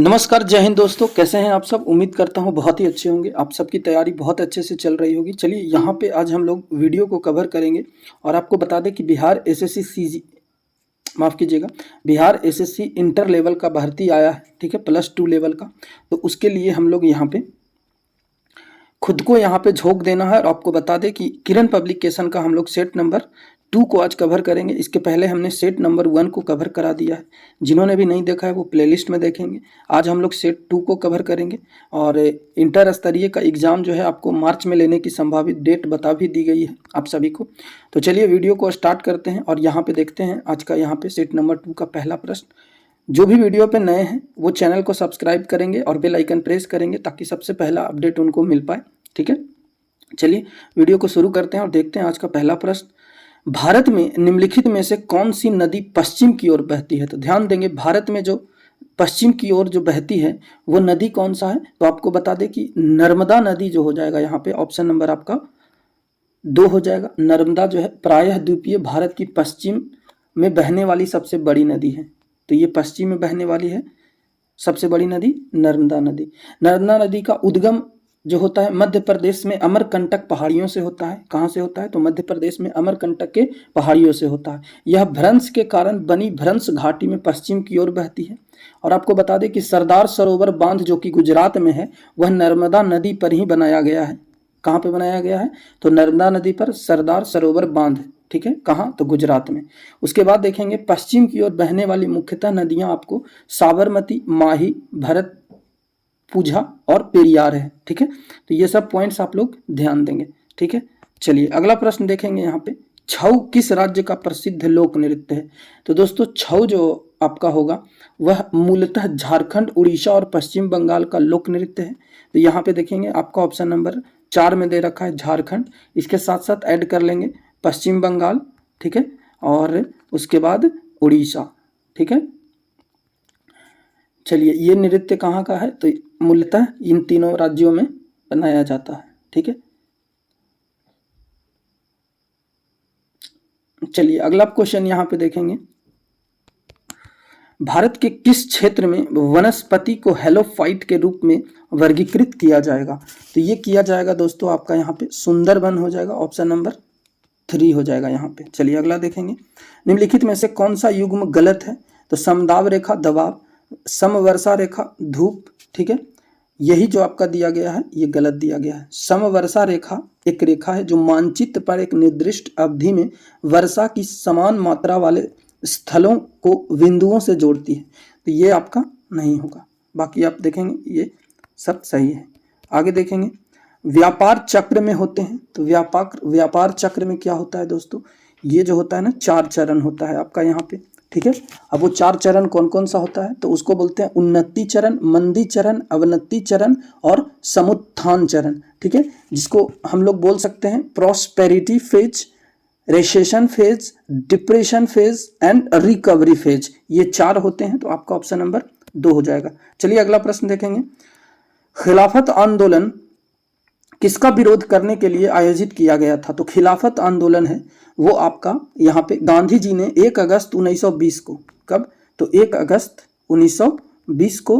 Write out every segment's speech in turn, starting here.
नमस्कार, जय हिंद दोस्तों। कैसे हैं आप सब? उम्मीद करता हूं बहुत ही अच्छे होंगे। आप सबकी तैयारी बहुत अच्छे से चल रही होगी। चलिए यहाँ पे आज हम लोग वीडियो को कवर करेंगे और आपको बता दें कि बिहार एसएससी सीजी माफ़ कीजिएगा, बिहार एसएससी इंटर लेवल का भर्ती आया है, ठीक है, +2 लेवल का। तो उसके लिए हम लोग यहाँ पे खुद को यहाँ पे झोंक देना है और आपको बता दें कि किरण पब्लिकेशन का हम लोग सेट नंबर 2 को आज कवर करेंगे। इसके पहले हमने सेट नंबर 1 को कवर करा दिया है। जिन्होंने भी नहीं देखा है वो प्लेलिस्ट में देखेंगे। आज हम लोग सेट 2 को कवर करेंगे और इंटर स्तरीय का एग्ज़ाम जो है आपको मार्च में लेने की संभावित डेट बता भी दी गई है आप सभी को। तो चलिए वीडियो को स्टार्ट करते हैं और यहाँ पे देखते हैं आज का यहाँ पे सेट नंबर 2 का पहला प्रश्न। जो भी वीडियो पे नए हैं वो चैनल को सब्सक्राइब करेंगे और बेल आइकन प्रेस करेंगे ताकि सबसे पहला अपडेट उनको मिल पाए, ठीक है। चलिए वीडियो को शुरू करते हैं और देखते हैं आज का पहला प्रश्न। भारत में निम्नलिखित में से कौन सी नदी पश्चिम की ओर बहती है? तो ध्यान देंगे, भारत में जो पश्चिम की ओर जो बहती है वो नदी कौन सा है? तो आपको बता दें कि नर्मदा नदी जो हो जाएगा यहाँ पे ऑप्शन नंबर आपका 2 हो जाएगा। नर्मदा जो है प्रायः द्वीपीय भारत की पश्चिम में बहने वाली सबसे बड़ी नदी है। तो ये पश्चिम में बहने वाली है सबसे बड़ी नदी नर्मदा नदी। नर्मदा नदी का उद्गम जो होता है मध्य प्रदेश में अमरकंटक पहाड़ियों से होता है। कहाँ से होता है? तो मध्य प्रदेश में अमरकंटक के पहाड़ियों से होता है। यह भ्रंश के कारण बनी भ्रंश घाटी में पश्चिम की ओर बहती है। और आपको बता दें कि सरदार सरोवर बांध जो कि गुजरात में है वह नर्मदा नदी पर ही बनाया गया है। कहाँ पे बनाया गया है? तो नर्मदा नदी पर सरदार सरोवर बांध, ठीक है। कहाँ? तो गुजरात में। उसके बाद देखेंगे पश्चिम की ओर बहने वाली मुख्यतः नदियाँ आपको साबरमती, माही, भरत पूजा और पेरियार है, ठीक है। तो ये सब पॉइंट्स आप लोग ध्यान देंगे, ठीक है। चलिए अगला प्रश्न देखेंगे यहाँ पे। छऊ किस राज्य का प्रसिद्ध लोक नृत्य है? तो दोस्तों छऊ जो आपका होगा वह मूलतः झारखंड, उड़ीसा और पश्चिम बंगाल का लोक नृत्य है। तो यहाँ पे देखेंगे आपका ऑप्शन नंबर 4 में दे रखा है झारखंड। इसके साथ साथ ऐड कर लेंगे पश्चिम बंगाल, ठीक है, और उसके बाद उड़ीसा, ठीक है। चलिए ये नृत्य कहाँ का है? तो मूलतः इन तीनों राज्यों में बनाया जाता है, ठीक है। चलिए अगला क्वेश्चन यहाँ पे देखेंगे। भारत के किस क्षेत्र में वनस्पति को हेलोफाइट के रूप में वर्गीकृत किया जाएगा? तो ये किया जाएगा दोस्तों आपका यहाँ पे सुंदरबन हो जाएगा। ऑप्शन नंबर 3 हो जाएगा यहाँ पे। चलिए अगला देखेंगे। निम्नलिखित में से कौन सा युग्म गलत है? तो समदाब रेखा दबाव, समवर्षा रेखा धूप, ठीक है। यही जो आपका दिया गया है ये गलत दिया गया है। समवर्षा रेखा एक रेखा है जो मानचित्र पर एक निर्दिष्ट अवधि में वर्षा की समान मात्रा वाले स्थलों को बिंदुओं से जोड़ती है। तो ये आपका नहीं होगा। बाकी आप देखेंगे ये सब सही है। आगे देखेंगे व्यापार चक्र में होते हैं। तो व्यापार चक्र में क्या होता है दोस्तों? ये जो होता है ना 4 चरण होता है आपका यहाँ पे, ठीक है। अब वो 4 चरण कौन कौन सा होता है? तो उसको बोलते हैं उन्नति चरण, मंदी चरण, अवनति चरण और समुत्थान चरण, ठीक है। जिसको हम लोग बोल सकते हैं prosperity phase, recession phase, depression phase and recovery phase. ये 4 होते हैं। तो आपका ऑप्शन नंबर 2 हो जाएगा। चलिए अगला प्रश्न देखेंगे। खिलाफत आंदोलन किसका विरोध करने के लिए आयोजित किया गया था? तो खिलाफत आंदोलन है वो आपका यहाँ पे गांधी जी ने 1 अगस्त 1920 को, कब? तो 1 अगस्त 1920 को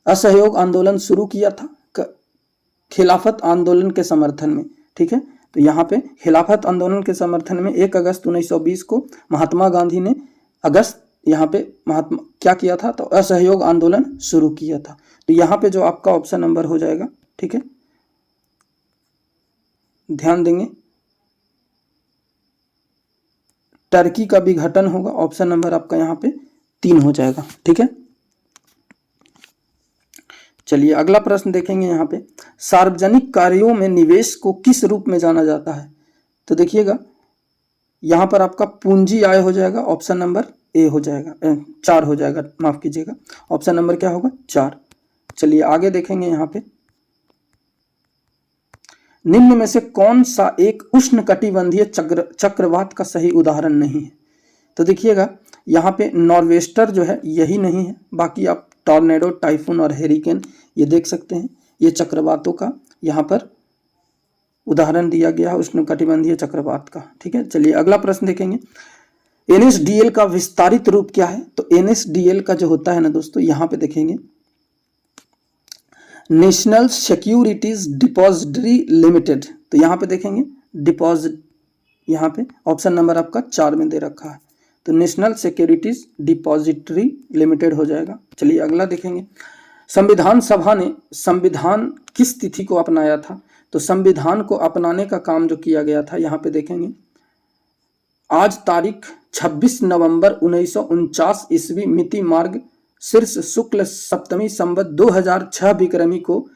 असहयोग आंदोलन शुरू किया था खिलाफत आंदोलन के समर्थन में, ठीक है। तो यहाँ पे खिलाफत आंदोलन के समर्थन में 1 अगस्त 1920 को महात्मा गांधी ने यहाँ पे महात्मा क्या किया था? तो असहयोग आंदोलन शुरू किया था। तो यहाँ पे जो आपका ऑप्शन नंबर हो जाएगा, ठीक है, ध्यान देंगे टर्की का विघटन होगा। ऑप्शन नंबर आपका यहाँ पे 3 हो जाएगा, ठीक है। चलिए अगला प्रश्न देखेंगे यहाँ पे। सार्वजनिक कार्यों में निवेश को किस रूप में जाना जाता है? तो देखिएगा यहाँ पर आपका पूंजी आय हो जाएगा। ऑप्शन नंबर ए हो जाएगा, 4 हो जाएगा, माफ कीजिएगा। ऑप्शन नंबर क्या होगा? 4। चलिए आगे देखेंगे यहाँ पे। निम्न में से कौन सा एक उष्णकटिबंधीय चक्रवात का सही उदाहरण नहीं है? तो देखिएगा यहाँ पे नॉर्वेस्टर जो है यही नहीं है। बाकी आप टॉर्नेडो, टाइफून और हेरिकेन ये देख सकते हैं। ये चक्रवातों का यहाँ पर उदाहरण दिया गया है उष्णकटिबंधीय चक्रवात का, ठीक है। चलिए अगला प्रश्न देखेंगे। NSDL का विस्तारित रूप क्या है? तो NSDL का जो होता है ना दोस्तों, यहाँ पे देखेंगे नेशनल सिक्योरिटीज डिपॉजिटरी लिमिटेड। तो यहाँ पे देखेंगे डिपॉजिट, यहाँ पे ऑप्शन नंबर आपका 4 में दे रखा है, तो नेशनल सिक्योरिटीज डिपॉजिटरी लिमिटेड हो जाएगा। चलिए अगला देखेंगे, संविधान सभा ने संविधान किस तिथि को अपनाया था? तो संविधान को अपनाने का काम जो किया गया था, यहाँ पे देखेंगे आज तारीख 26 नवंबर 1949 ईस्वी मिति मार्ग शीर्ष शुक्ल सप्तमी संवत 2006 विक्रमी को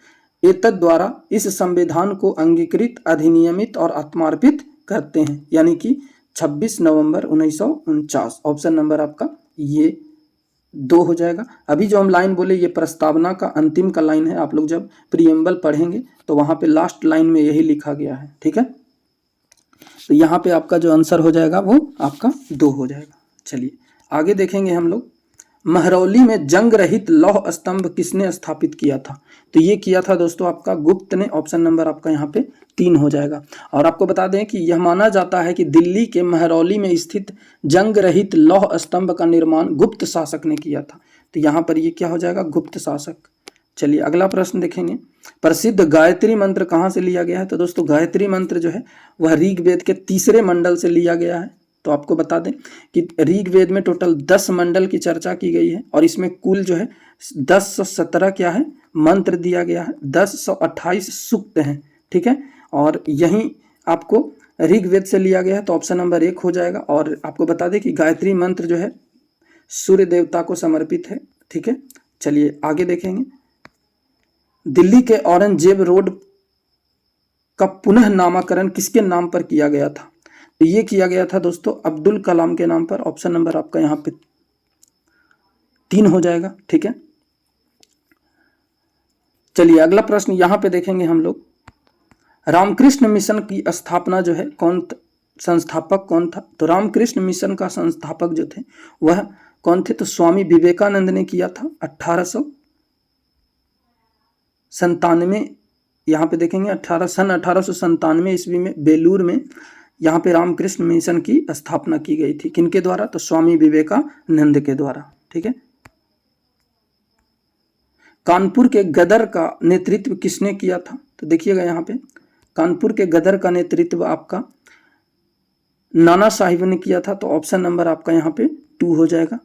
एतद द्वारा इस संविधान को अंगीकृत, अधिनियमित और आत्मार्पित करते हैं, यानी कि 26 नवंबर 1949। ऑप्शन नंबर आपका ये 2 हो जाएगा। अभी जो हम लाइन बोले ये प्रस्तावना का अंतिम का लाइन है, आप लोग जब प्रीएम्बल पढ़ेंगे तो वहां पे लास्ट लाइन में यही लिखा गया है, ठीक है। तो यहाँ पे आपका जो आंसर हो जाएगा वो आपका 2 हो जाएगा। चलिए आगे देखेंगे हम लोग, महरौली में जंग रहित लौह स्तंभ किसने स्थापित किया था? तो ये किया था दोस्तों आपका गुप्त ने। ऑप्शन नंबर आपका यहाँ पे 3 हो जाएगा। और आपको बता दें कि यह माना जाता है कि दिल्ली के महरौली में स्थित जंग रहित लौह स्तंभ का निर्माण गुप्त शासक ने किया था। तो यहाँ पर ये क्या हो जाएगा? गुप्त शासक। चलिए अगला प्रश्न देखेंगे, प्रसिद्ध गायत्री मंत्र कहाँ से लिया गया है? तो दोस्तों गायत्री मंत्र जो है वह ऋग्वेद के 3रे मंडल से लिया गया है। तो आपको बता दें कि ऋग्वेद में टोटल 10 मंडल की चर्चा की गई है और इसमें कुल जो है 1017 क्या है मंत्र दिया गया है, 1028 सूक्त हैं, ठीक है। और यही आपको ऋग्वेद से लिया गया है, तो ऑप्शन नंबर 1 हो जाएगा। और आपको बता दें कि गायत्री मंत्र जो है सूर्य देवता को समर्पित है, ठीक है। चलिए आगे देखेंगे, दिल्ली के औरंगजेब रोड का पुनः नामकरण किसके नाम पर किया गया था? तो ये किया गया था दोस्तों अब्दुल कलाम के नाम पर। ऑप्शन नंबर आपका यहाँ पे 3 हो जाएगा, ठीक है। चलिए अगला प्रश्न यहाँ पे देखेंगे हम लोग, रामकृष्ण मिशन की स्थापना जो है संस्थापक कौन था? तो रामकृष्ण मिशन का संस्थापक जो थे वह कौन थे? तो स्वामी विवेकानंद ने किया था 1897। यहाँ पे देखेंगे 1897 ईस्वी में बेलूर में यहाँ पे रामकृष्ण मिशन की स्थापना की गई थी। किनके द्वारा? तो स्वामी विवेकानंद के द्वारा, ठीक है। कानपुर के गदर का नेतृत्व किसने किया था? तो देखिएगा यहाँ पे कानपुर के गदर का नेतृत्व आपका नाना साहिब ने किया था। तो ऑप्शन नंबर आपका यहाँ पे 2 हो जाएगा,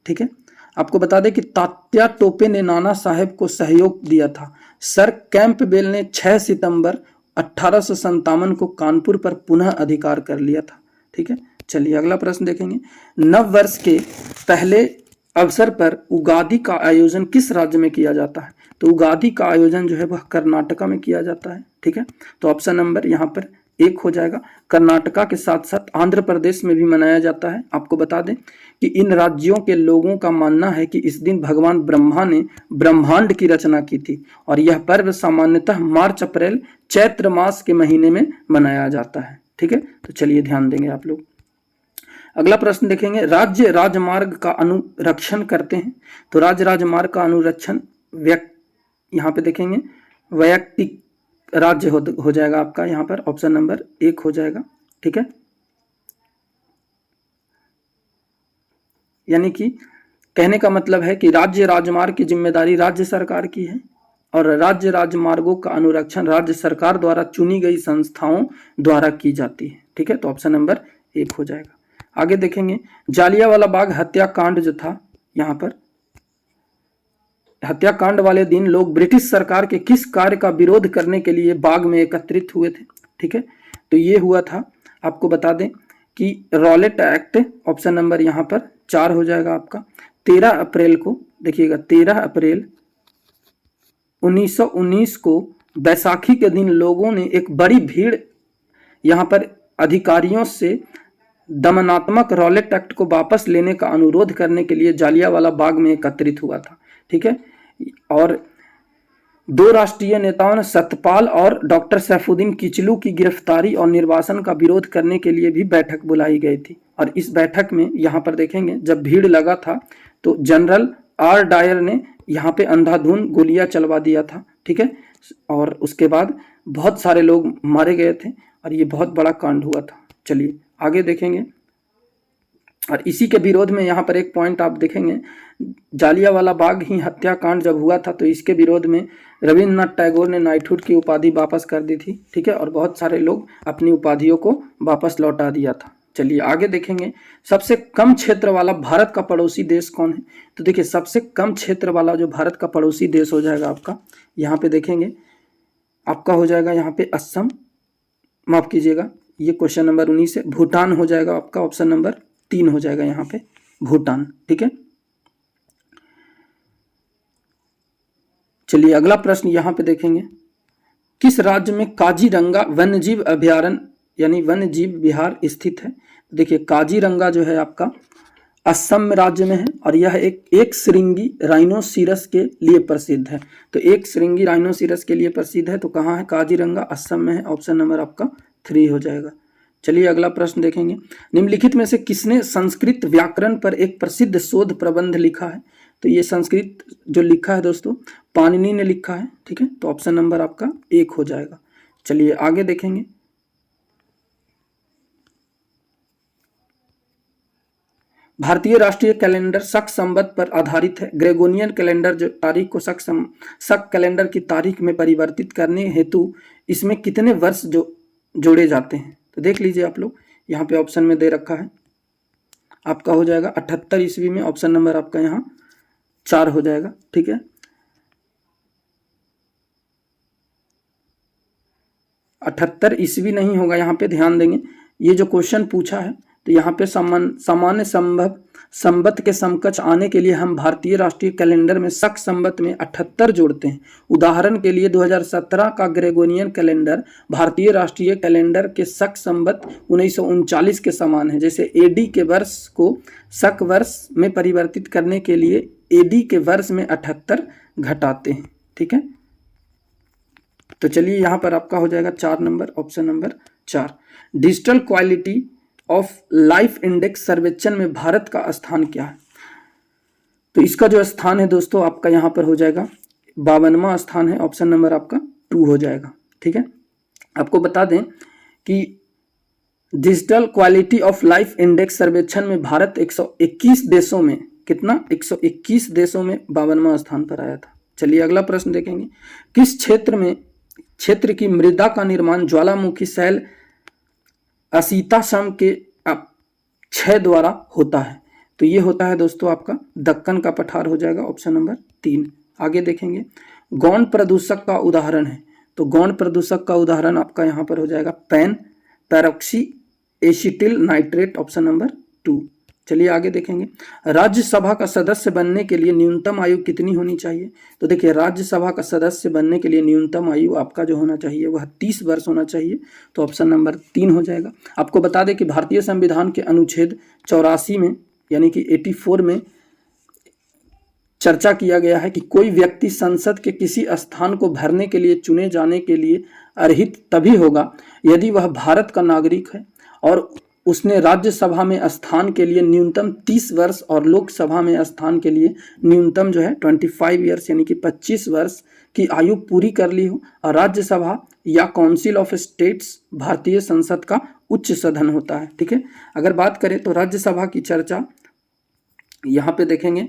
ठीक है। आपको बता दें कि तात्या टोपे ने नाना साहेब को सहयोग दिया था। सर कैंपबेल ने 6 सितंबर 1857 को कानपुर पर पुनः अधिकार कर लिया था, ठीक है। चलिए अगला प्रश्न देखेंगे, नव वर्ष के पहले अवसर पर उगादि का आयोजन किस राज्य में किया जाता है? तो उगादि का आयोजन जो है वह कर्नाटका में किया जाता है, ठीक है। तो ऑप्शन नंबर यहाँ पर 1 हो जाएगा। कर्नाटका के साथ साथ आंध्र प्रदेश में भी मनाया जाता है। आपको बता दें कि इन राज्यों के लोगों का मानना है कि इस दिन भगवान ब्रह्मा ने ब्रह्मांड की रचना की थी और यह पर्व सामान्यतः मार्च अप्रैल चैत्र मास के महीने में मनाया जाता है, ठीक है। तो चलिए ध्यान देंगे आप लोग। अगला प्रश्न देखेंगे, राज्य राजमार्ग का अनुरक्षण करते हैं। तो राज्य राजमार्ग का अनुरक्षण यहाँ पे देखेंगे वैयक्तिक राज्य हो जाएगा आपका, यहाँ पर ऑप्शन नंबर 1 हो जाएगा, ठीक है। यानी कि कहने का मतलब है कि राज्य राजमार्ग की जिम्मेदारी राज्य सरकार की है और राज्य राजमार्गों का अनुरक्षण राज्य सरकार द्वारा चुनी गई संस्थाओं द्वारा की जाती है, ठीक है। तो ऑप्शन नंबर 1 हो जाएगा। आगे देखेंगे, जालियांवाला बाग हत्याकांड जो था, यहाँ पर हत्याकांड वाले दिन लोग ब्रिटिश सरकार के किस कार्य का विरोध करने के लिए बाग में एकत्रित हुए थे, ठीक है। तो ये हुआ था, आपको बता दें कि रॉलेट एक्ट, ऑप्शन नंबर यहाँ पर 4 हो जाएगा आपका। 13 अप्रैल को देखिएगा, 13 अप्रैल 1919 को बैसाखी के दिन लोगों ने एक बड़ी भीड़ यहाँ पर अधिकारियों से दमनात्मक रॉलेट एक्ट को वापस लेने का अनुरोध करने के लिए जालियांवाला बाग में एकत्रित हुआ था, ठीक है। और 2 राष्ट्रीय नेताओं ने सतपाल और डॉक्टर सैफुद्दीन किचलू की गिरफ्तारी और निर्वासन का विरोध करने के लिए भी बैठक बुलाई गई थी। और इस बैठक में यहाँ पर देखेंगे जब भीड़ लगा था तो जनरल आर डायर ने यहाँ पे अंधाधुंध गोलियां चलवा दिया था, ठीक है। और उसके बाद बहुत सारे लोग मारे गए थे और ये बहुत बड़ा कांड हुआ था। चलिए आगे देखेंगे, और इसी के विरोध में यहाँ पर एक पॉइंट आप देखेंगे, जालियांवाला बाग ही हत्याकांड जब हुआ था तो इसके विरोध में रविन्द्रनाथ टैगोर ने नाइटहुड की उपाधि वापस कर दी थी, ठीक है, और बहुत सारे लोग अपनी उपाधियों को वापस लौटा दिया था। चलिए आगे देखेंगे, सबसे कम क्षेत्र वाला भारत का पड़ोसी देश कौन है? तो देखिए सबसे कम क्षेत्र वाला जो भारत का पड़ोसी देश हो जाएगा आपका, यहाँ पे देखेंगे आपका हो जाएगा यहाँ पे असम, माफ कीजिएगा ये क्वेश्चन नंबर 19 है, भूटान हो जाएगा आपका, ऑप्शन नंबर 3 हो जाएगा यहाँ पे भूटान, ठीक है। चलिए अगला प्रश्न यहाँ पे देखेंगे, किस राज्य में काजीरंगा वन्यजीव अभयारण्य यानी वन्यजीव विहार स्थित है? देखिए काजीरंगा जो है आपका असम राज्य में है और यह एक श्रृंगी राइनोसिरस के लिए प्रसिद्ध है। तो एक श्रृंगी राइनोसिरस के लिए प्रसिद्ध है, तो कहाँ है? काजीरंगा असम में है, ऑप्शन नंबर आपका 3 हो जाएगा। चलिए अगला प्रश्न देखेंगे, निम्नलिखित में से किसने संस्कृत व्याकरण पर एक प्रसिद्ध शोध प्रबंध लिखा है? तो ये संस्कृत जो लिखा है दोस्तों पाणिनि ने लिखा है, ठीक है, तो ऑप्शन नंबर आपका 1 हो जाएगा। चलिए आगे देखेंगे, भारतीय राष्ट्रीय कैलेंडर शक संवत पर आधारित है। ग्रेगोरियन कैलेंडर जो तारीख को शक कैलेंडर की तारीख में परिवर्तित करने हेतु इसमें कितने वर्ष जोड़े जाते हैं? तो देख लीजिए आप लोग, यहाँ पे ऑप्शन में दे रखा है, आपका हो जाएगा 78 ईस्वी में, ऑप्शन नंबर आपका यहाँ 4 हो जाएगा, ठीक है। 78 ईस्वी नहीं होगा, यहाँ पे ध्यान देंगे, ये जो क्वेश्चन पूछा है तो यहाँ पे सामान्य संवत के समकक्ष आने के लिए हम भारतीय राष्ट्रीय कैलेंडर में शक संवत में 78 जोड़ते हैं। उदाहरण के लिए 2017 का ग्रेगोरियन कैलेंडर भारतीय राष्ट्रीय कैलेंडर के शक संवत 1939 के समान है। जैसे एडी के वर्ष को शक वर्ष में परिवर्तित करने के लिए एडी के वर्ष में 78 घटाते हैं, ठीक है। तो चलिए यहाँ पर आपका हो जाएगा 4 number, option number 4। Digital quality of life index सर्वेक्षण में भारत का स्थान क्या है? तो इसका जो स्थान है दोस्तों आपका यहाँ पर हो जाएगा 52वां स्थान है, ऑप्शन नंबर आपका 2 हो जाएगा, ठीक है। आपको बता दें कि digital quality of life index सर्वेक्षण में भारत 121 देशों में कितना 121 देशों में 52वां स्थान पर आया था। चलिए अगला प्रश्न देखेंगे, किस क्षेत्र की मृदा का निर्माण ज्वालामुखी शैल असीताश्म के क्षय द्वारा होता है? तो ये होता है दोस्तों आपका दक्कन का पठार हो जाएगा, ऑप्शन नंबर 3। आगे देखेंगे, गौण प्रदूषक का उदाहरण है, तो गौण प्रदूषक का उदाहरण आपका यहाँ पर हो जाएगा पैरोक्सी एसिटिल नाइट्रेट, ऑप्शन नंबर 2। चलिए आगे देखेंगे, राज्यसभा का सदस्य बनने के लिए न्यूनतम आयु कितनी होनी चाहिए? तो देखिए राज्यसभा का सदस्य बनने के लिए न्यूनतम आयु आपका जो होना चाहिए वह 30 वर्ष होना चाहिए, तो ऑप्शन नंबर 3 हो जाएगा। आपको बता दें कि भारतीय संविधान के अनुच्छेद 84 में यानी कि 84 में चर्चा किया गया है कि कोई व्यक्ति संसद के किसी स्थान को भरने के लिए चुने जाने के लिए अर्हित तभी होगा यदि वह भारत का नागरिक है और उसने राज्यसभा में स्थान के लिए न्यूनतम 30 वर्ष और लोकसभा में स्थान के लिए न्यूनतम जो है 25 ईयर्स यानी कि 25 वर्ष की आयु पूरी कर ली हो। और राज्यसभा या काउंसिल ऑफ स्टेट्स भारतीय संसद का उच्च सदन होता है, ठीक है। अगर बात करें तो राज्यसभा की चर्चा यहाँ पे देखेंगे,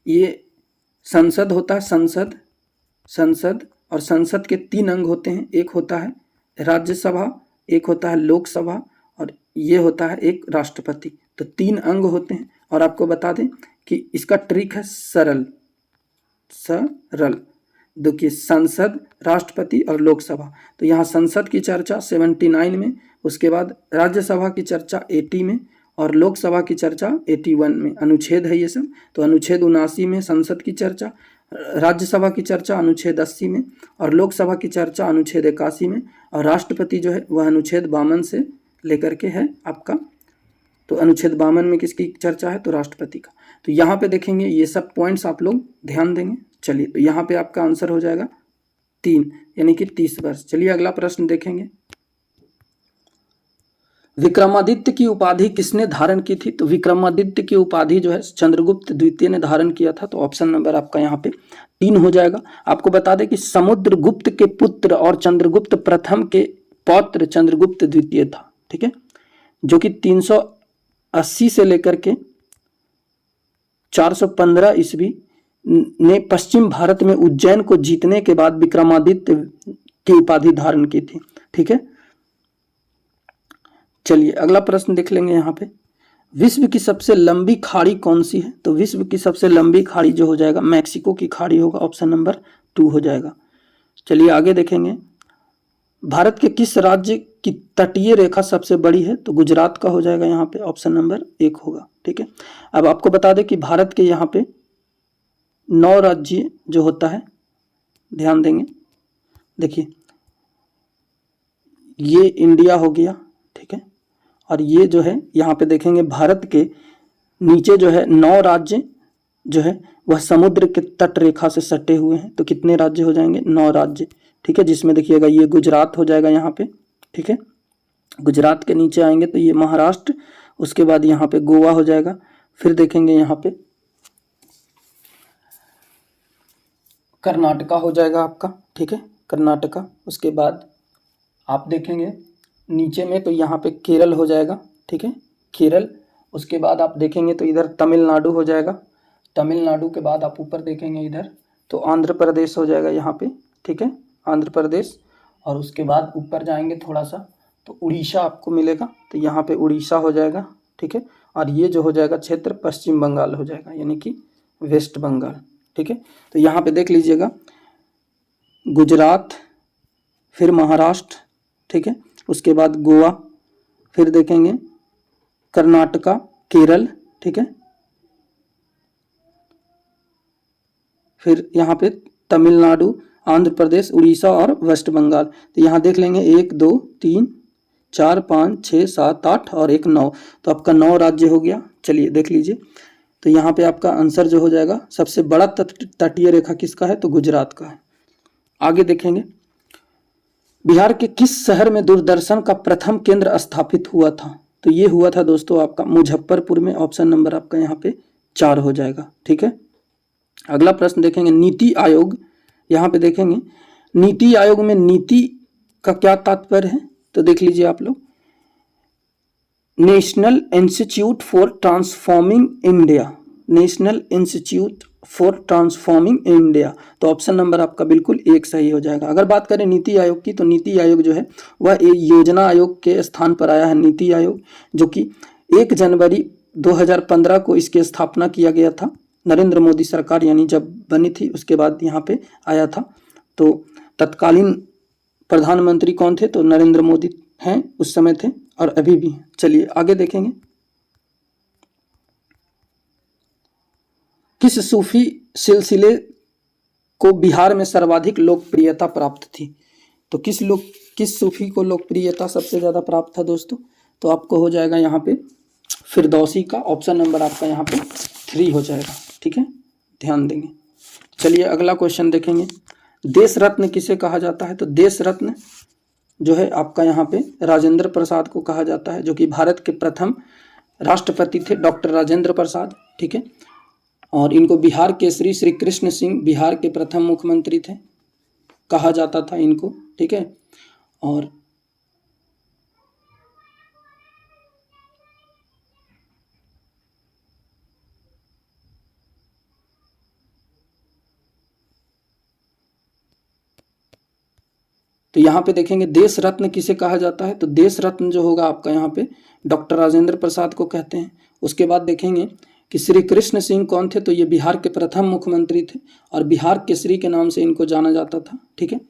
ये संसद होता है, संसद और संसद के 3 अंग होते हैं, एक होता है राज्यसभा, एक होता है लोकसभा और ये होता है एक राष्ट्रपति। तो 3 अंग होते हैं और आपको बता दें कि इसका ट्रिक है सरल। देखिए संसद, राष्ट्रपति और लोकसभा, तो यहाँ संसद की चर्चा 79 में, उसके बाद राज्यसभा की चर्चा 80 में और लोकसभा की चर्चा 81 में। अनुच्छेद है ये सब, तो अनुच्छेद 79 में संसद की चर्चा, राज्यसभा की चर्चा अनुच्छेद 80 में और लोकसभा की चर्चा अनुच्छेद 81 में और राष्ट्रपति जो है वह अनुच्छेद 52 से लेकर के है आपका। तो अनुच्छेद 52 में किसकी चर्चा है? तो राष्ट्रपति का। तो यहाँ पे देखेंगे ये सब पॉइंट्स आप लोग ध्यान देंगे। चलिए तो यहाँ पे आपका आंसर हो जाएगा 3 यानी कि 30 वर्ष। चलिए अगला प्रश्न देखेंगे, विक्रमादित्य की उपाधि किसने धारण की थी? तो विक्रमादित्य की उपाधि जो है चंद्रगुप्त द्वितीय ने धारण किया था, तो ऑप्शन नंबर आपका यहाँ पे 3 हो जाएगा। आपको बता दें कि समुद्रगुप्त के पुत्र और चंद्रगुप्त प्रथम के पौत्र चंद्रगुप्त द्वितीय था, ठीक है, जो कि 380 से लेकर के 415 ईस्वी ने पश्चिम भारत में उज्जैन को जीतने के बाद विक्रमादित्य की उपाधि धारण की थी। ठीक है, चलिए अगला प्रश्न देख लेंगे। यहाँ पे विश्व की सबसे लंबी खाड़ी कौन सी है? तो विश्व की सबसे लंबी खाड़ी जो हो जाएगा मैक्सिको की खाड़ी होगा, ऑप्शन नंबर 2 हो जाएगा। चलिए आगे देखेंगे, भारत के किस राज्य की तटीय रेखा सबसे बड़ी है? तो गुजरात का हो जाएगा, यहाँ पे ऑप्शन नंबर 1 होगा। ठीक है, अब आपको बता दें कि भारत के यहाँ पे 9 राज्य जो होता है, ध्यान देंगे, देखिए ये इंडिया हो गया, ठीक है, और ये जो है यहाँ पे देखेंगे भारत के नीचे जो है 9 राज्य जो है वह समुद्र के तट रेखा से सटे हुए हैं। तो कितने राज्य हो जाएंगे? 9 राज्य। ठीक है, जिसमें देखिएगा ये गुजरात हो जाएगा यहाँ पे। ठीक है, गुजरात के नीचे आएंगे तो ये महाराष्ट्र, उसके बाद यहाँ पे गोवा हो जाएगा, फिर देखेंगे यहाँ पे कर्नाटका हो जाएगा आपका। ठीक है, कर्नाटका, उसके बाद आप देखेंगे नीचे में तो यहाँ पे केरल हो जाएगा। ठीक है, केरल, उसके बाद आप देखेंगे तो इधर तमिलनाडु हो जाएगा, तमिलनाडु के बाद आप ऊपर देखेंगे इधर तो आंध्र प्रदेश हो जाएगा यहाँ पे। ठीक है, आंध्र प्रदेश, और उसके बाद ऊपर जाएंगे थोड़ा सा तो उड़ीसा आपको मिलेगा, तो यहाँ पे उड़ीसा हो जाएगा। ठीक है, और ये जो हो जाएगा क्षेत्र पश्चिम बंगाल हो जाएगा, यानी कि वेस्ट बंगाल। ठीक है, तो यहाँ पे देख लीजिएगा गुजरात, फिर महाराष्ट्र, ठीक है, उसके बाद गोवा, फिर देखेंगे कर्नाटका, केरल, ठीक है, फिर यहाँ पे तमिलनाडु, आंध्र प्रदेश, उड़ीसा और वेस्ट बंगाल। तो यहाँ देख लेंगे 1 2 3 4 5 6 7 8 और 1 9, तो आपका 9 राज्य हो गया। चलिए देख लीजिए, तो यहाँ पे आपका आंसर जो हो जाएगा सबसे बड़ा तटीय रेखा किसका है? तो गुजरात का है। आगे देखेंगे, बिहार के किस शहर में दूरदर्शन का प्रथम केंद्र स्थापित हुआ था? तो ये हुआ था दोस्तों आपका मुजफ्फरपुर में, ऑप्शन नंबर आपका यहाँ पे 4 हो जाएगा। ठीक है, अगला प्रश्न देखेंगे, नीति आयोग। यहाँ पे देखेंगे नीति आयोग में नीति का क्या तात्पर्य है? तो देख लीजिए आप लोग, national institute for transforming India, national institute for transforming India, तो ऑप्शन नंबर आपका बिल्कुल 1 सही हो जाएगा। अगर बात करें नीति आयोग की, तो नीति आयोग जो है वह एक योजना आयोग के स्थान पर आया है, नीति आयोग, जो कि 1 जनवरी 2015 को इसकी स्थापना किया गया था। नरेंद्र मोदी सरकार यानी जब बनी थी उसके बाद यहाँ पे आया था। तो तत्कालीन प्रधानमंत्री कौन थे? तो नरेंद्र मोदी हैं, उस समय थे और अभी भी हैं। चलिए आगे देखेंगे, किस सूफी सिलसिले को बिहार में सर्वाधिक लोकप्रियता प्राप्त थी? तो किस सूफी को लोकप्रियता सबसे ज़्यादा प्राप्त था दोस्तों? तो आपको हो जाएगा यहाँ पे फिरदौसी का, ऑप्शन नंबर आपका यहाँ पे 3 हो जाएगा। ठीक है, ध्यान देंगे। चलिए अगला क्वेश्चन देखेंगे, देश रत्न किसे कहा जाता है? तो देश रत्न जो है आपका यहाँ पे राजेंद्र प्रसाद को कहा जाता है, जो कि भारत के प्रथम राष्ट्रपति थे, डॉक्टर राजेंद्र प्रसाद। ठीक है, और इनको बिहार केसरी श्री कृष्ण सिंह, बिहार के प्रथम मुख्यमंत्री थे, कहा जाता था इनको। ठीक है, और तो यहाँ पे देखेंगे देश रत्न किसे कहा जाता है? तो देश रत्न जो होगा आपका यहाँ पे डॉक्टर राजेंद्र प्रसाद को कहते हैं। उसके बाद देखेंगे कि श्री कृष्ण सिंह कौन थे? तो ये बिहार के प्रथम मुख्यमंत्री थे और बिहार केसरी के नाम से इनको जाना जाता था। ठीक है,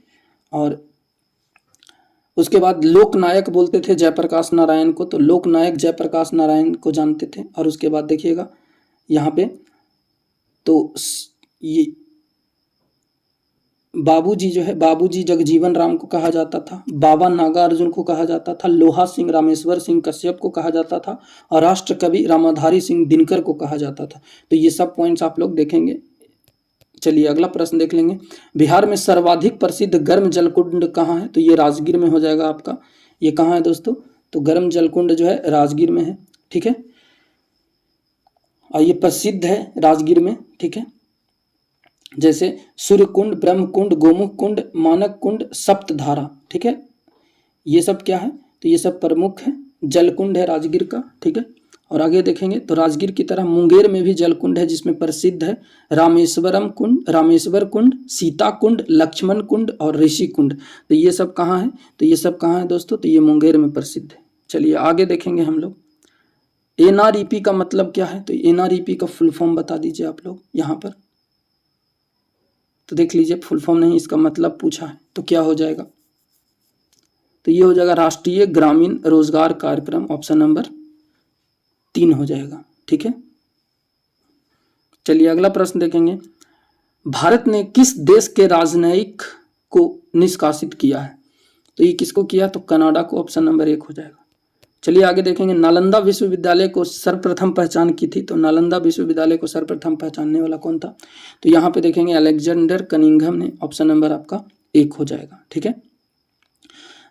और उसके बाद लोकनायक बोलते थे जयप्रकाश नारायण को, तो लोकनायक जयप्रकाश नारायण को जानते थे। और उसके बाद देखिएगा यहाँ पे तो ये बाबूजी जो है, बाबूजी जगजीवन राम को कहा जाता था, बाबा नागार्जुन को कहा जाता था, लोहा सिंह रामेश्वर सिंह कश्यप को कहा जाता था और राष्ट्र कवि रामाधारी सिंह दिनकर को कहा जाता था। तो ये सब पॉइंट्स आप लोग देखेंगे। चलिए अगला प्रश्न देख लेंगे, बिहार में सर्वाधिक प्रसिद्ध गर्म जलकुंड कहाँ है? तो ये राजगीर में हो जाएगा आपका। ये कहाँ है दोस्तों? तो गर्म जलकुंड जो है राजगीर में है। ठीक है, और ये प्रसिद्ध है राजगीर में। ठीक है, जैसे सूर्यकुंड, ब्रह्मकुंड, गोमुख कुंड, मानक कुंड, सप्तधारा। ठीक है, ये सब क्या है? तो ये सब प्रमुख है, जलकुंड है राजगीर का। ठीक है, और आगे देखेंगे तो राजगीर की तरह मुंगेर में भी जलकुंड है जिसमें प्रसिद्ध है रामेश्वर कुंड, सीता कुंड, लक्ष्मण कुंड और ऋषि कुंड। तो ये सब कहाँ है? तो ये सब कहाँ है दोस्तों? तो ये मुंगेर में प्रसिद्ध है। चलिए आगे देखेंगे हम लोग। NREP का मतलब क्या है? तो NREP का फुल फॉर्म बता दीजिए आप लोग यहाँ पर। तो देख लीजिए, फुल फॉर्म नहीं, इसका मतलब पूछा है तो क्या हो जाएगा? तो ये हो जाएगा राष्ट्रीय ग्रामीण रोजगार कार्यक्रम, ऑप्शन नंबर 3 हो जाएगा। ठीक है, चलिए अगला प्रश्न देखेंगे। भारत ने किस देश के राजनयिक को निष्कासित किया है? तो ये किसको किया? तो कनाडा को, ऑप्शन नंबर 1 हो जाएगा। चलिए आगे देखेंगे। नालंदा विश्वविद्यालय को सर्वप्रथम पहचान की थी, तो नालंदा विश्वविद्यालय को सर्वप्रथम पहचानने वाला कौन था? तो यहाँ पे देखेंगे अलेक्जेंडर कनिंघम ने, ऑप्शन नंबर आपका 1 हो जाएगा। ठीक है,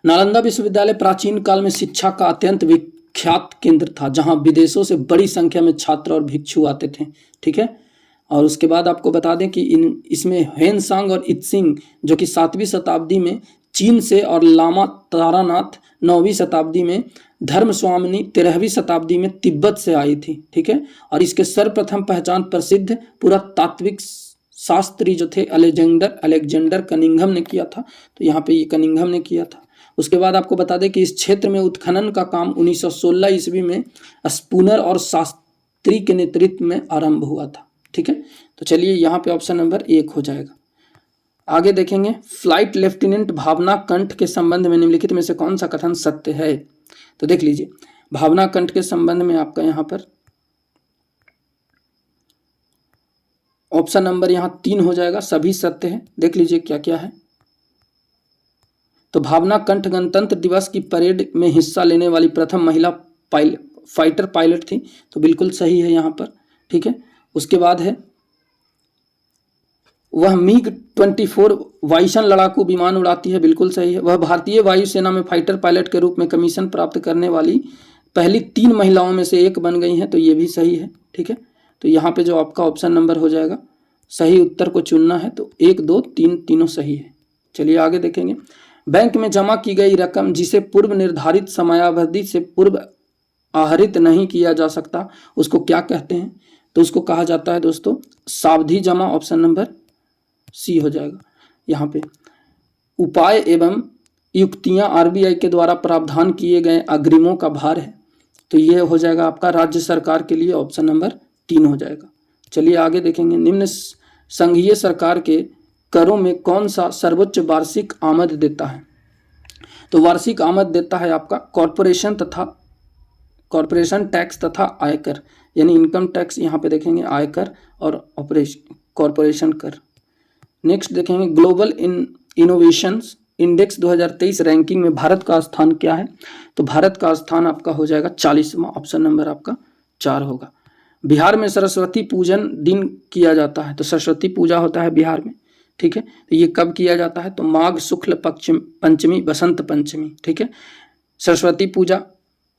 नालंदा विश्वविद्यालय प्राचीन काल में शिक्षा का अत्यंत विख्यात केंद्र था, जहां विदेशों से बड़ी संख्या में छात्र और भिक्षु आते थे। ठीक है, और उसके बाद आपको बता दें कि इसमें ह्वेनसांग और इत्सिंग जो कि 7वीं शताब्दी में चीन से, और लामा तारानाथ 9वीं शताब्दी में, धर्म स्वामिनी 13वीं शताब्दी में तिब्बत से आई थी। ठीक है, और इसके सर्वप्रथम पहचान प्रसिद्ध पुरातात्विक शास्त्री जो थे अलेक्जेंडर कनिंघम ने किया था। तो यहाँ पे ये कनिंघम ने किया था। उसके बाद आपको बता दें कि इस क्षेत्र में उत्खनन का काम 1916 ईस्वी में स्पूनर और शास्त्री के नेतृत्व में आरंभ हुआ था। ठीक है, तो चलिए यहाँ पे ऑप्शन नंबर 1 हो जाएगा। आगे देखेंगे। फ्लाइट लेफ्टिनेंट भावना कंठ के संबंध में निम्नलिखित में से कौन सा कथन सत्य है? तो देख लीजिए, भावना कंठ के संबंध में आपका यहाँ पर ऑप्शन नंबर यहाँ 3 हो जाएगा, सभी सत्य है। देख लीजिए क्या क्या है। तो भावना कंठ गणतंत्र दिवस की परेड में हिस्सा लेने वाली प्रथम महिला फाइटर पायलट थी, तो बिल्कुल सही है यहाँ पर। ठीक है, उसके बाद है वह MiG-24 वायुसेना लड़ाकू विमान उड़ाती है, बिल्कुल सही है। वह भारतीय वायुसेना में फाइटर पायलट के रूप में कमीशन प्राप्त करने वाली पहली 3 महिलाओं में से एक बन गई हैं, तो ये भी सही है। ठीक है, तो यहाँ पे जो आपका ऑप्शन नंबर हो जाएगा, सही उत्तर को चुनना है, तो 1, 2, 3 तीनों सही है। चलिए आगे देखेंगे। बैंक में जमा की गई रकम जिसे पूर्व निर्धारित समयावधि से पूर्व आहरित नहीं किया जा सकता, उसको क्या कहते हैं? तो उसको कहा जाता है दोस्तों सावधि जमा, ऑप्शन नंबर C हो जाएगा। यहाँ पे उपाय एवं युक्तियां RBI के द्वारा प्रावधान किए गए अग्रिमों का भार है, तो ये हो जाएगा आपका राज्य सरकार के लिए, ऑप्शन नंबर 3 हो जाएगा। चलिए आगे देखेंगे। निम्न संघीय सरकार के करों में कौन सा सर्वोच्च वार्षिक आमद देता है? तो वार्षिक आमद देता है आपका कॉर्पोरेशन टैक्स तथा आयकर, यानी इनकम टैक्स यहाँ पे देखेंगे, आयकर और कॉर्पोरेशन कर। नेक्स्ट देखेंगे। ग्लोबल इनोवेशंस इंडेक्स 2023 रैंकिंग में भारत का स्थान क्या है? तो भारत का स्थान आपका हो जाएगा 40वां, ऑप्शन नंबर आपका 4 होगा। बिहार में सरस्वती पूजन दिन किया जाता है, तो सरस्वती पूजा होता है बिहार में। ठीक है, तो ये कब किया जाता है? तो माघ शुक्ल पंचमी, बसंत पंचमी। ठीक है, सरस्वती पूजा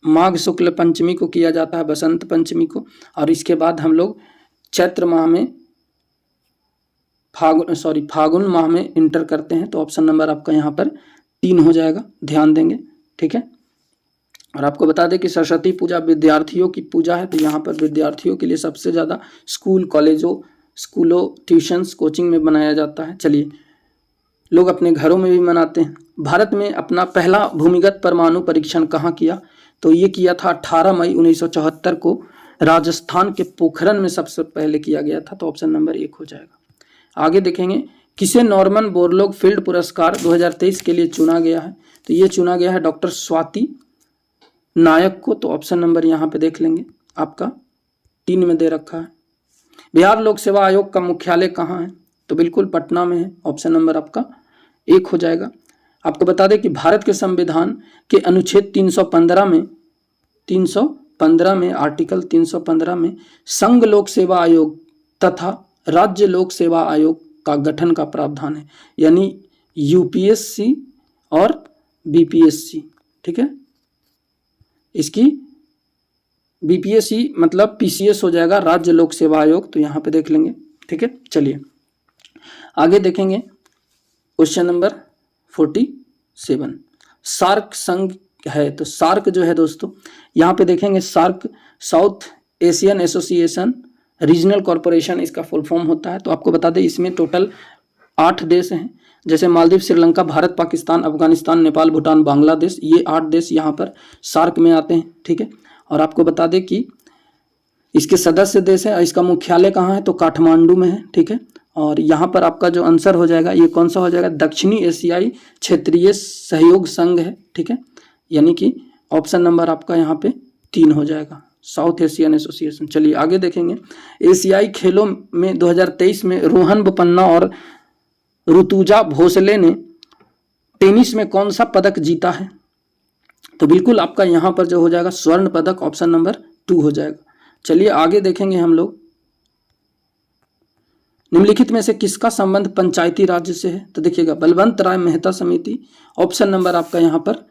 माघ शुक्ल पंचमी को किया जाता है, बसंत पंचमी को, और इसके बाद हम लोग चैत्र माह में फागुन माह में इंटर करते हैं, तो ऑप्शन नंबर आपका यहाँ पर 3 हो जाएगा, ध्यान देंगे। ठीक है, और आपको बता दें कि सरस्वती पूजा विद्यार्थियों की पूजा है, तो यहाँ पर विद्यार्थियों के लिए सबसे ज़्यादा स्कूलों ट्यूशन्स कोचिंग में बनाया जाता है। चलिए, लोग अपने घरों में भी मनाते हैं। भारत में अपना पहला भूमिगत परमाणु परीक्षण कहाँ किया? तो ये किया था 18 मई 1974 को राजस्थान के पोखरन में सबसे पहले किया गया था, तो ऑप्शन नंबर 1 हो जाएगा। आगे देखेंगे। किसे नॉर्मन बोरलॉग फील्ड पुरस्कार 2023 के लिए चुना गया है? तो ये चुना गया है डॉक्टर स्वाति नायक को, तो ऑप्शन नंबर यहाँ पे देख लेंगे, आपका 3 में दे रखा है। बिहार लोक सेवा आयोग का मुख्यालय कहाँ है? तो बिल्कुल पटना में है, ऑप्शन नंबर आपका 1 हो जाएगा। आपको बता दें कि भारत के संविधान के अनुच्छेद 315 में आर्टिकल 315 में संघ लोक सेवा आयोग तथा राज्य लोक सेवा आयोग का गठन का प्रावधान है, यानी UPSC और BPSC। ठीक है, इसकी BPSC मतलब PCS हो जाएगा, राज्य लोक सेवा आयोग, तो यहाँ पे देख लेंगे। ठीक है, चलिए आगे देखेंगे। Question number 47। सार्क संघ है, तो सार्क जो है दोस्तों, यहाँ पे देखेंगे SAARC South Asian Association regional corporation इसका फुल फॉर्म होता है। तो आपको बता दें इसमें टोटल 8 देश हैं, जैसे मालदीव, श्रीलंका, भारत, पाकिस्तान, अफगानिस्तान, नेपाल, भूटान, बांग्लादेश, ये 8 देश यहाँ पर सार्क में आते हैं। ठीक है, और आपको बता दें कि इसके सदस्य देश है, इसका मुख्यालय कहाँ है तो काठमांडू में है। ठीक है, और यहाँ पर आपका जो आंसर हो जाएगा ये कौन सा हो जाएगा, दक्षिणी एशियाई क्षेत्रीय सहयोग संघ है। ठीक है, यानी कि ऑप्शन नंबर आपका यहाँ पे 3 हो जाएगा, साउथ एशियन एसोसिएशन। चलिए आगे देखेंगे, एशियाई खेलों में 2023 में रोहन बोपन्ना और ऋतुजा भोसले ने टेनिस में कौन सा पदक जीता है, तो बिल्कुल आपका यहाँ पर जो हो जाएगा स्वर्ण पदक, ऑप्शन नंबर 2 हो जाएगा। चलिए आगे देखेंगे हम लोग, निम्नलिखित में से किसका संबंध पंचायती राज्य से है, तो देखिएगा बलवंत राय मेहता समिति, ऑप्शन नंबर आपका यहाँ पर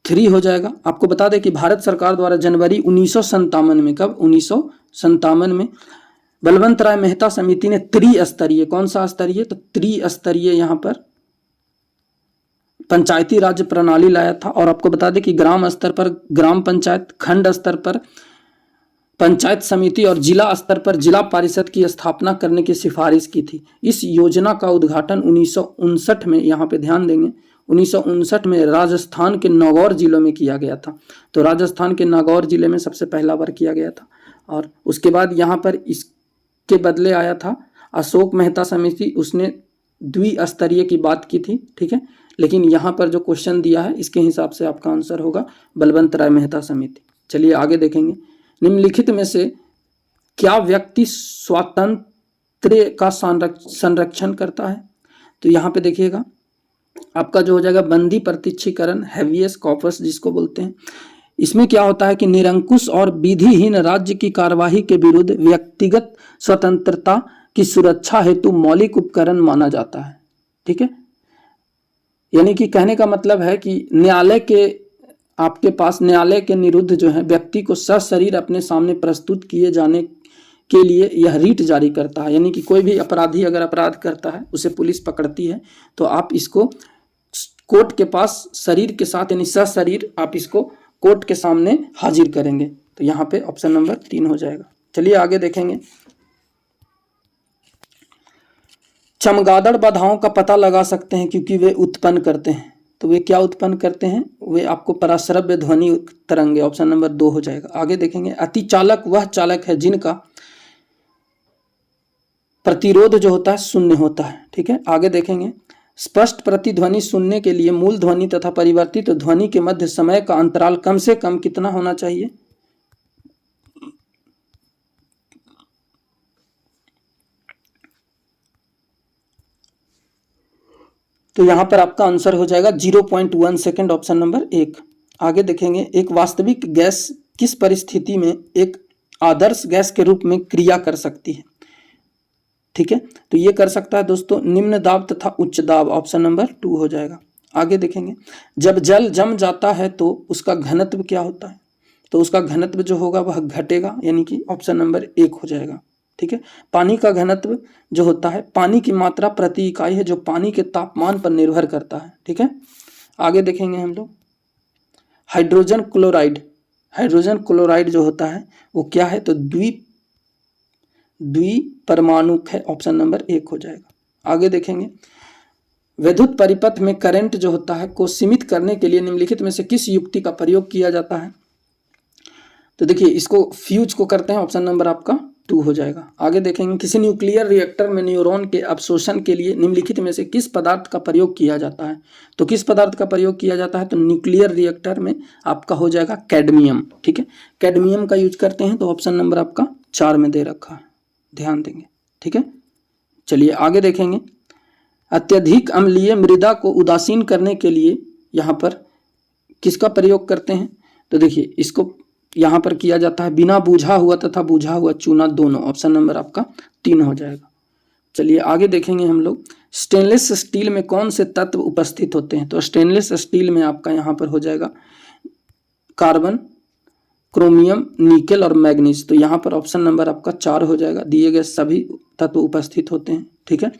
3 हो जाएगा। आपको बता दें कि भारत सरकार द्वारा जनवरी 1957 में, कब 1957 में बलवंत राय मेहता समिति ने त्रिस्तरीय, कौन सा स्तरीय, तो त्रिस्तरीय यहाँ पर पंचायती राज प्रणाली लाया था। और आपको बता दें कि ग्राम स्तर पर ग्राम पंचायत, खंड स्तर पर पंचायत समिति और जिला स्तर पर जिला परिषद की स्थापना करने की सिफारिश की थी। इस योजना का उद्घाटन 1959 में, यहाँ पे ध्यान देंगे, 1959 में राजस्थान के नागौर जिलों में किया गया था। तो राजस्थान के नागौर जिले में सबसे पहला बार किया गया था। और उसके बाद यहाँ पर इसके बदले आया था अशोक मेहता समिति, उसने द्विस्तरीय की बात की थी। ठीक है, लेकिन यहाँ पर जो क्वेश्चन दिया है इसके हिसाब से आपका आंसर होगा बलवंत राय मेहता समिति। चलिए आगे देखेंगे, निम्नलिखित में से क्या व्यक्ति स्वातंत्र्य का संरक्षण करता है, तो यहाँ पे देखिएगा आपका जो हो जाएगा बंदी प्रत्यक्षीकरण, हैवियस कॉर्पस जिसको बोलते हैं। इसमें क्या होता है कि निरंकुश और विधिहीन राज्य की कार्यवाही के विरुद्ध व्यक्तिगत स्वतंत्रता की सुरक्षा हेतु मौलिक उपकरण माना जाता है। ठीक है, यानी कि कहने का मतलब है कि न्यायालय के, आपके पास न्यायालय के निरुद्ध जो है व्यक्ति को सशरीर अपने सामने प्रस्तुत किए जाने के लिए यह रीट जारी करता है। यानी कि कोई भी अपराधी अगर अपराध करता है, उसे पुलिस पकड़ती है, तो आप इसको कोर्ट के पास शरीर के साथ, यानी सशरीर आप इसको कोर्ट के सामने हाजिर करेंगे। तो यहाँ पे ऑप्शन नंबर 3 हो जाएगा। चलिए आगे देखेंगे, चमगादड़ बाधाओं का पता लगा सकते हैं क्योंकि वे उत्पन्न करते हैं। तो वे क्या उत्पन्न करते हैं, वे आपको पराश्रव्य ध्वनि तरंगे, ऑप्शन नंबर 2 हो जाएगा। आगे देखेंगे, अतिचालक वह चालक है जिनका प्रतिरोध जो होता है शून्य होता है। ठीक है, आगे देखेंगे, स्पष्ट प्रतिध्वनि सुनने के लिए मूल ध्वनि तथा परिवर्तित ध्वनि के मध्य समय का अंतराल कम से कम कितना होना चाहिए, तो यहां पर आपका आंसर हो जाएगा 0.1 सेकेंड, ऑप्शन नंबर 1। आगे देखेंगे, एक वास्तविक गैस किस परिस्थिति में एक आदर्श गैस के रूप में क्रिया कर सकती है। ठीक है, तो ये कर सकता है दोस्तों निम्न दाब तथा उच्च दाब, ऑप्शन नंबर 2 हो जाएगा। आगे देखेंगे, जब जल जम जाता है तो उसका घनत्व क्या होता है, तो उसका घनत्व जो होगा वह घटेगा, यानी कि ऑप्शन नंबर 1 हो जाएगा। ठीक है, पानी का घनत्व जो होता है, पानी की मात्रा प्रति इकाई है जो पानी के तापमान पर निर्भर करता है। ठीक है, आगे देखेंगे हम लोग, हाइड्रोजन क्लोराइड, हाइड्रोजन क्लोराइड जो होता है वो क्या है, तो द्विपरमाणुक है, ऑप्शन नंबर 1 हो जाएगा। आगे देखेंगे, विद्युत परिपथ में करंट जो होता है को सीमित करने के लिए निम्नलिखित में से किस युक्ति का प्रयोग किया जाता है, तो देखिए इसको फ्यूज को करते हैं, ऑप्शन नंबर आपका 2 हो जाएगा। आगे देखेंगे, किसी न्यूक्लियर रिएक्टर में न्यूरॉन के अवशोषण के लिए निम्नलिखित में से किस पदार्थ का प्रयोग किया जाता है, तो किस पदार्थ का प्रयोग किया जाता है, तो न्यूक्लियर रिएक्टर में आपका हो जाएगा कैडमियम। ठीक है, कैडमियम का यूज करते हैं, तो ऑप्शन नंबर आपका 4 में दे रखा है, ध्यान देंगे। ठीक है, चलिए आगे देखेंगे, अत्यधिक अम्लीय मृदा को उदासीन करने के लिए यहाँ पर किसका प्रयोग करते हैं, तो देखिए इसको यहाँ पर किया जाता है बिना बूझा हुआ तथा बूझा हुआ चूना दोनों, ऑप्शन नंबर आपका 3 हो जाएगा। चलिए आगे देखेंगे हम लोग, स्टेनलेस स्टील में कौन से तत्व उपस्थित होते हैं, तो स्टेनलेस स्टील में आपका यहाँ पर हो जाएगा कार्बन, क्रोमियम, निकेल और मैग्नीज। तो यहाँ पर ऑप्शन नंबर आपका 4 हो जाएगा, दिए गए सभी तत्व उपस्थित होते हैं। ठीक है,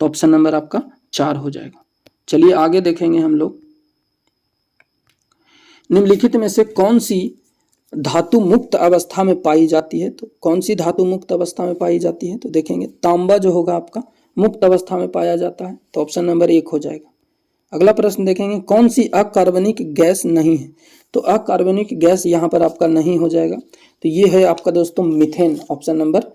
तो ऑप्शन नंबर आपका 4 हो जाएगा। चलिए आगे देखेंगे हम लोग, निम्नलिखित में से कौन सी धातु मुक्त अवस्था में पाई जाती है। तो कौन सी धातु मुक्त अवस्था में पाई जाती है? तो देखेंगे तांबा जो होगा आपका मुक्त अवस्था में पाया जाता है, तो ऑप्शन नंबर 1 हो जाएगा। अगला प्रश्न देखेंगे कौन सी अकार्बनिक गैस नहीं है? तो अकार्बनिक गैस यहाँ पर आपका नहीं हो जाएगा, तो ये है आपका दोस्तों मीथेन, ऑप्शन नंबर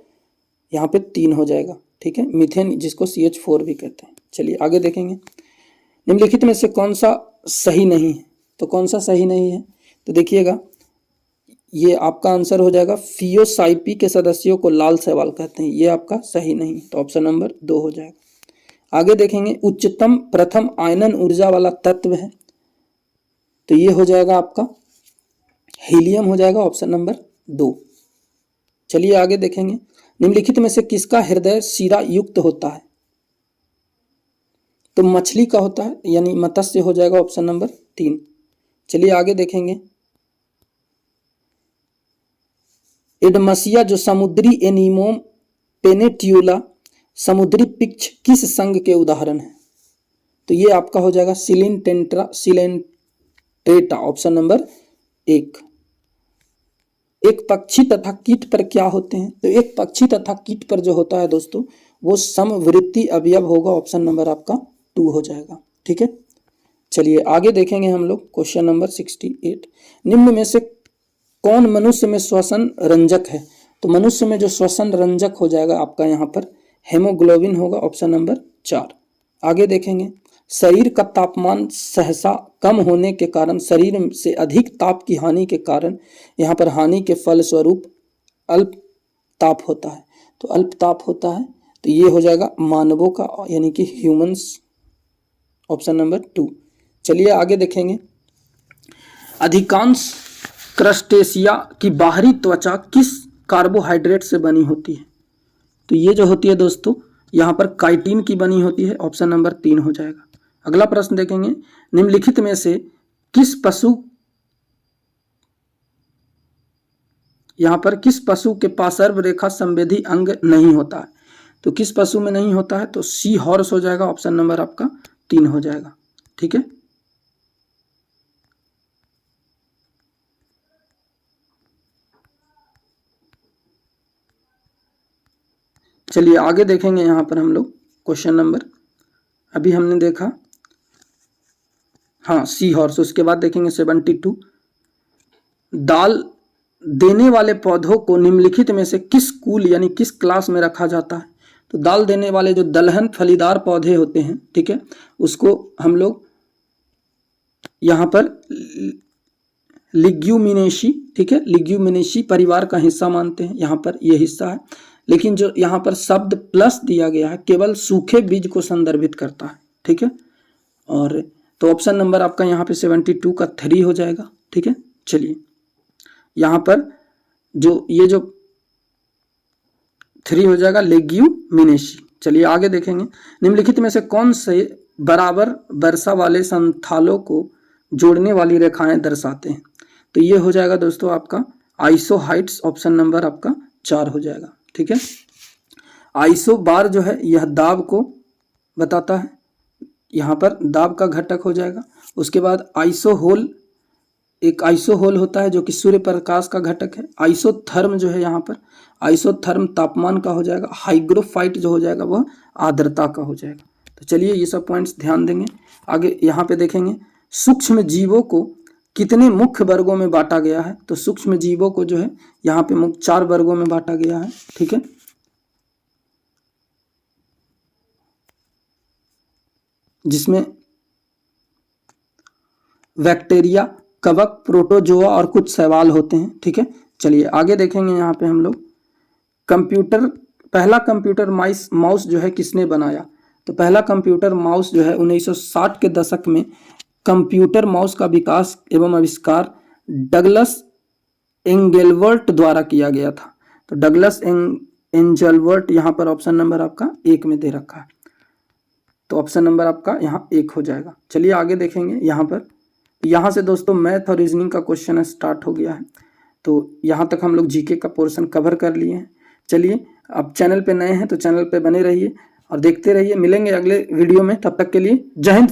यहाँ पे 3 हो जाएगा। ठीक है, मीथेन जिसको CH4 भी कहते हैं। चलिए आगे देखेंगे निम्नलिखित में से कौन सा सही नहीं है? तो कौन सा सही नहीं है? तो देखिएगा ये आपका आंसर हो जाएगा फियोसाइपी के सदस्यों को लाल शैवाल कहते हैं, ये आपका सही नहीं है, तो ऑप्शन नंबर 2 हो जाएगा। आगे देखेंगे उच्चतम प्रथम आयनन ऊर्जा वाला तत्व है, तो ये हो जाएगा आपका हीलियम हो जाएगा, ऑप्शन नंबर 2। चलिए आगे देखेंगे निम्नलिखित में से किसका हृदय शिरा युक्त होता है? तो मछली का होता है, यानी मत्स्य हो जाएगा, ऑप्शन नंबर 3। चलिए आगे देखेंगे एडमसिया जो समुद्री एनीमोम पेनेट्यूला समुद्री पिच्छ किस संघ के उदाहरण है? तो ये आपका हो जाएगा सिलेंट्रेटा, ऑप्शन नंबर 1। एक पक्षी तथा कीट पर क्या होते हैं? तो एक पक्षी तथा कीट पर जो होता है दोस्तों वो समवृत्ति अवयव होगा, ऑप्शन नंबर आपका 2 हो जाएगा। ठीक है, चलिए आगे देखेंगे हम लोग क्वेश्चन नंबर 68। निम्न में से कौन मनुष्य में श्वसन रंजक है? तो मनुष्य में जो श्वसन रंजक हो जाएगा आपका यहाँ पर हेमोग्लोबिन होगा, ऑप्शन नंबर 4। आगे देखेंगे शरीर का तापमान सहसा कम होने के कारण, शरीर से अधिक ताप की हानि के कारण यहाँ पर हानि के फलस्वरूप अल्प ताप होता है। तो अल्प ताप होता है, तो ये हो जाएगा मानवों का, यानी कि ह्यूमंस, ऑप्शन नंबर 2। चलिए आगे देखेंगे अधिकांश क्रस्टेशिया की बाहरी त्वचा किस कार्बोहाइड्रेट से बनी होती है? तो ये जो होती है दोस्तों यहाँ पर काइटिन की बनी होती है, ऑप्शन नंबर 3 हो जाएगा। अगला प्रश्न देखेंगे निम्नलिखित में से किस पशु यहाँ पर किस पशु के पास सर्वरेखा संवेदी अंग नहीं होता है? तो किस पशु में नहीं होता है? तो सी हॉर्स हो जाएगा, ऑप्शन नंबर आपका 3 हो जाएगा। ठीक है, चलिए आगे देखेंगे यहाँ पर हम लोग क्वेश्चन नंबर, अभी हमने देखा हाँ सी हॉर्स, उसके बाद देखेंगे 72 दाल देने वाले पौधों को निम्नलिखित में से किस कुल यानी किस क्लास में रखा जाता है? तो दाल देने वाले जो दलहन फलीदार पौधे होते हैं, ठीक है, उसको हम लोग यहाँ पर लिग्यूमिनेशी, ठीक है, लिग्यूमिनेशी परिवार का हिस्सा मानते हैं, यहाँ पर ये हिस्सा है। लेकिन जो यहाँ पर शब्द प्लस दिया गया है केवल सूखे बीज को संदर्भित करता है। ठीक है, और तो ऑप्शन नंबर आपका यहाँ पे 72 का 3 हो जाएगा। ठीक है, चलिए यहाँ पर जो ये जो 3 हो जाएगा लेग्यूमिनेशी। चलिए आगे देखेंगे निम्नलिखित में से कौन से बराबर वर्षा वाले संथालों को जोड़ने वाली रेखाएं दर्शाते हैं? तो ये हो जाएगा दोस्तों आपका आइसोहाइट्स, ऑप्शन नंबर आपका 4 हो जाएगा। ठीक है, आइसो बार जो है यह दाब को बताता है, यहाँ पर दाब का घटक हो जाएगा। उसके बाद आइसोहोल, एक आइसोहोल होता है जो कि सूर्य प्रकाश का घटक है। आइसोथर्म जो है यहाँ पर आइसोथर्म तापमान का हो जाएगा। हाइग्रोफाइट जो हो जाएगा वह आर्द्रता का हो जाएगा। तो चलिए ये सब पॉइंट्स ध्यान देंगे। आगे यहाँ पे देखेंगे सूक्ष्म जीवों को कितने मुख्य वर्गों में बांटा गया है? तो सूक्ष्म जीवों को जो है यहाँ पे मुख्य 4 वर्गों में बांटा गया है। ठीक है, जिसमें बैक्टीरिया, कवक, प्रोटोजोआ और कुछ शैवाल होते हैं। ठीक है, चलिए आगे देखेंगे यहाँ पे हम लोग कंप्यूटर, पहला कंप्यूटर माउस जो है किसने बनाया? तो पहला कंप्यूटर माउस जो है 1960 के दशक में कंप्यूटर माउस का विकास एवं आविष्कार डगलस एंगलवर्ट द्वारा किया गया था। तो डगलस एंगलवर्ट यहाँ पर ऑप्शन नंबर आपका 1 में दे रखा है, तो ऑप्शन नंबर आपका यहाँ 1 हो जाएगा। चलिए आगे देखेंगे यहाँ पर, यहाँ से दोस्तों मैथ और रीजनिंग का क्वेश्चन स्टार्ट हो गया है। तो यहाँ तक हम लोग जीके का पोर्शन कवर कर लिए हैं। चलिए अब चैनल पे नए हैं तो चैनल पे बने रहिए और देखते रहिए। मिलेंगे अगले वीडियो में, तब तक के लिए जय हिंद।